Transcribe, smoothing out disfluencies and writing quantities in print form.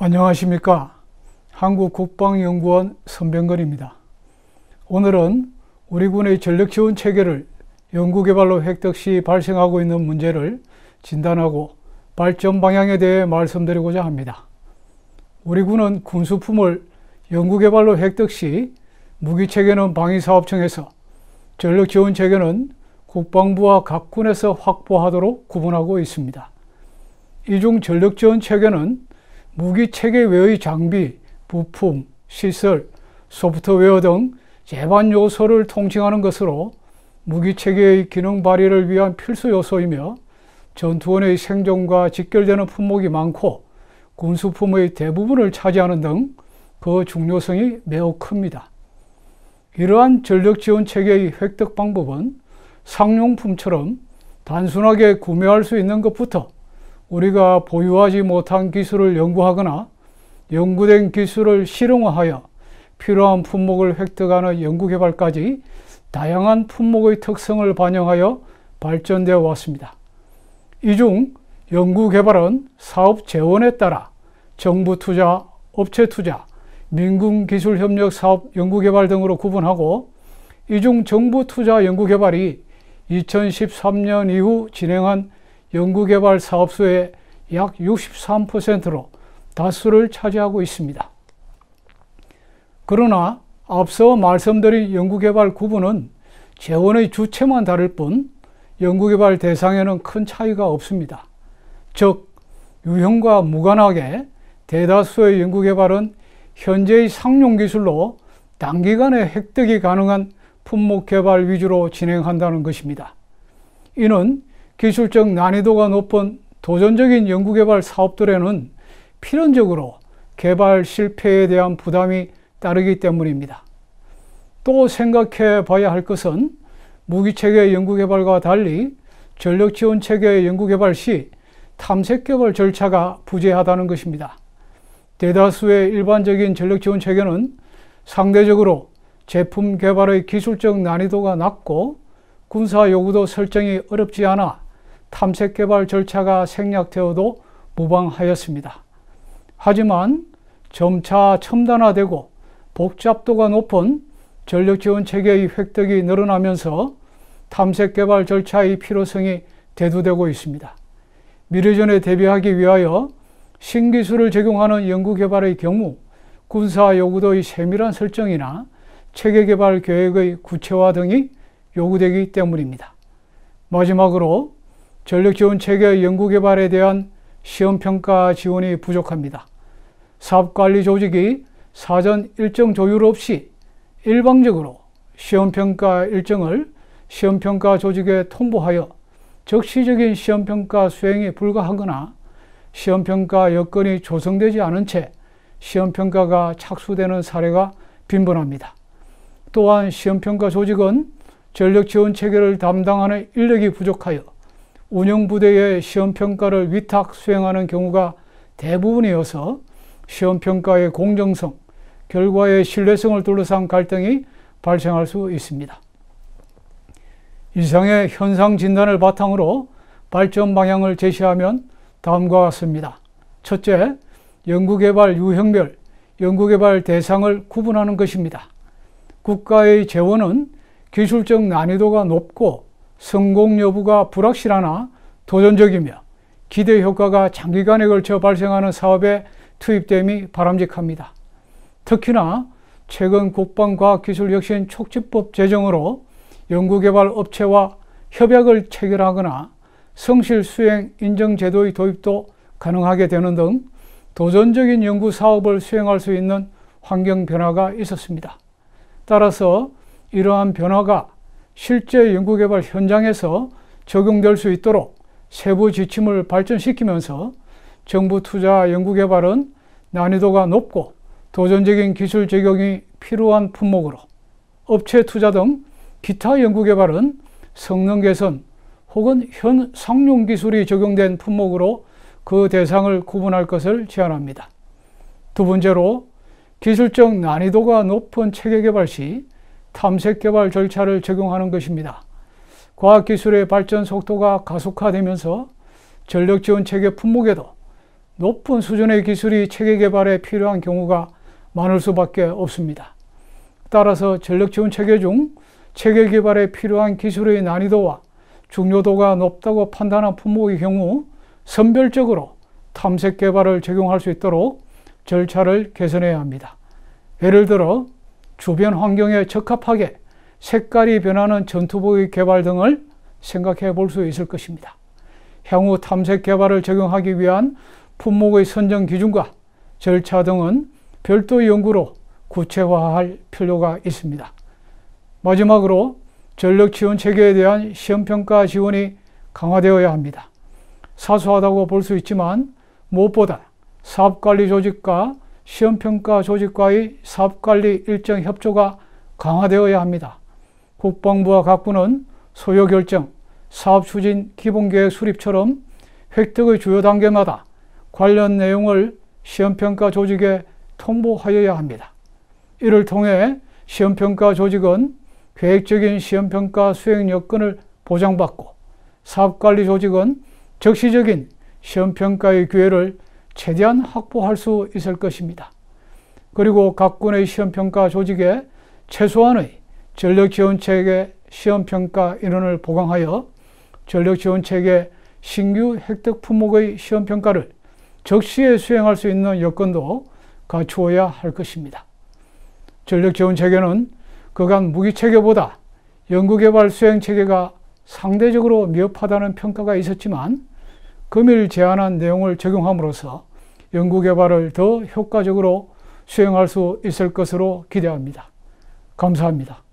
안녕하십니까. 한국국방연구원 선병건입니다. 오늘은 우리 군의 전력지원 체계를 연구개발로 획득 시 발생하고 있는 문제를 진단하고 발전 방향에 대해 말씀드리고자 합니다. 우리 군은 군수품을 연구개발로 획득 시 무기체계는 방위사업청에서, 전력지원체계는 국방부와 각 군에서 확보하도록 구분하고 있습니다. 이 중 전력지원체계는 무기체계 외의 장비, 부품, 시설, 소프트웨어 등 제반 요소를 통칭하는 것으로 무기체계의 기능 발휘를 위한 필수 요소이며 전투원의 생존과 직결되는 품목이 많고 군수품의 대부분을 차지하는 등 그 중요성이 매우 큽니다. 이러한 전력지원체계의 획득 방법은 상용품처럼 단순하게 구매할 수 있는 것부터 우리가 보유하지 못한 기술을 연구하거나 연구된 기술을 실용화하여 필요한 품목을 획득하는 연구개발까지 다양한 품목의 특성을 반영하여 발전되어 왔습니다. 이 중 연구개발은 사업 재원에 따라 정부 투자, 업체 투자, 민군기술협력 사업 연구개발 등으로 구분하고, 이 중 정부 투자 연구개발이 2013년 이후 진행한 연구개발 사업수의 약 63%로 다수를 차지하고 있습니다. 그러나 앞서 말씀드린 연구개발 구분은 재원의 주체만 다를 뿐 연구개발 대상에는 큰 차이가 없습니다. 즉, 유형과 무관하게 대다수의 연구개발은 현재의 상용기술로 단기간에 획득이 가능한 품목개발 위주로 진행한다는 것입니다. 이는 기술적 난이도가 높은 도전적인 연구개발 사업들에는 필연적으로 개발 실패에 대한 부담이 따르기 때문입니다. 또 생각해 봐야 할 것은 무기체계 연구개발과 달리 전력지원체계 연구개발 시 탐색개발 절차가 부재하다는 것입니다. 대다수의 일반적인 전력지원체계는 상대적으로 제품 개발의 기술적 난이도가 낮고 군사 요구도 설정이 어렵지 않아 탐색 개발 절차가 생략되어도 무방하였습니다. 하지만 점차 첨단화되고 복잡도가 높은 전력지원 체계의 획득이 늘어나면서 탐색 개발 절차의 필요성이 대두되고 있습니다. 미래전에 대비하기 위하여 신기술을 적용하는 연구개발의 경우 군사 요구도의 세밀한 설정이나 체계 개발 계획의 구체화 등이 요구되기 때문입니다. 마지막으로 전력지원 체계 연구개발에 대한 시험평가 지원이 부족합니다. 사업관리 조직이 사전 일정 조율 없이 일방적으로 시험평가 일정을 시험평가 조직에 통보하여 적시적인 시험평가 수행이 불가하거나 시험평가 여건이 조성되지 않은 채 시험평가가 착수되는 사례가 빈번합니다. 또한 시험평가 조직은 전력지원 체계를 담당하는 인력이 부족하여 운영부대의 시험평가를 위탁 수행하는 경우가 대부분이어서 시험평가의 공정성, 결과의 신뢰성을 둘러싼 갈등이 발생할 수 있습니다. 이상의 현상 진단을 바탕으로 발전 방향을 제시하면 다음과 같습니다. 첫째, 연구개발 유형별, 연구개발 대상을 구분하는 것입니다. 국가의 재원은 기술적 난이도가 높고 성공 여부가 불확실하나 도전적이며 기대 효과가 장기간에 걸쳐 발생하는 사업에 투입됨이 바람직합니다. 특히나 최근 국방과학기술혁신 촉진법 제정으로 연구개발 업체와 협약을 체결하거나 성실 수행 인정 제도의 도입도 가능하게 되는 등 도전적인 연구 사업을 수행할 수 있는 환경 변화가 있었습니다. 따라서 이러한 변화가 실제 연구개발 현장에서 적용될 수 있도록 세부 지침을 발전시키면서 정부 투자 연구개발은 난이도가 높고 도전적인 기술 적용이 필요한 품목으로, 업체 투자 등 기타 연구개발은 성능 개선 혹은 현 상용 기술이 적용된 품목으로 그 대상을 구분할 것을 제안합니다. 두 번째로, 기술적 난이도가 높은 체계 개발 시 탐색 개발 절차를 적용하는 것입니다. 과학기술의 발전 속도가 가속화되면서 전력지원 체계 품목에도 높은 수준의 기술이 체계 개발에 필요한 경우가 많을 수밖에 없습니다. 따라서 전력지원 체계 중 체계 개발에 필요한 기술의 난이도와 중요도가 높다고 판단한 품목의 경우 선별적으로 탐색 개발을 적용할 수 있도록 절차를 개선해야 합니다. 예를 들어 주변 환경에 적합하게 색깔이 변하는 전투복의 개발 등을 생각해 볼 수 있을 것입니다. 향후 탐색 개발을 적용하기 위한 품목의 선정 기준과 절차 등은 별도 연구로 구체화할 필요가 있습니다. 마지막으로 전력 지원 체계에 대한 시험평가 지원이 강화되어야 합니다. 사소하다고 볼 수 있지만 무엇보다 사업관리 조직과 시험평가 조직과의 사업관리 일정 협조가 강화되어야 합니다. 국방부와 각부는 소요 결정, 사업 추진 기본계획 수립처럼 획득의 주요 단계마다 관련 내용을 시험평가 조직에 통보하여야 합니다. 이를 통해 시험평가 조직은 계획적인 시험평가 수행 여건을 보장받고 사업관리 조직은 적시적인 시험평가의 기회를 최대한 확보할 수 있을 것입니다. 그리고 각 군의 시험평가 조직에 최소한의 전력지원체계 시험평가 인원을 보강하여 전력지원체계 신규 획득 품목의 시험평가를 적시에 수행할 수 있는 여건도 갖추어야 할 것입니다. 전력지원체계는 그간 무기체계보다 연구개발 수행체계가 상대적으로 미흡하다는 평가가 있었지만 금일 제안한 내용을 적용함으로써 연구개발을 더 효과적으로 수행할 수 있을 것으로 기대합니다. 감사합니다.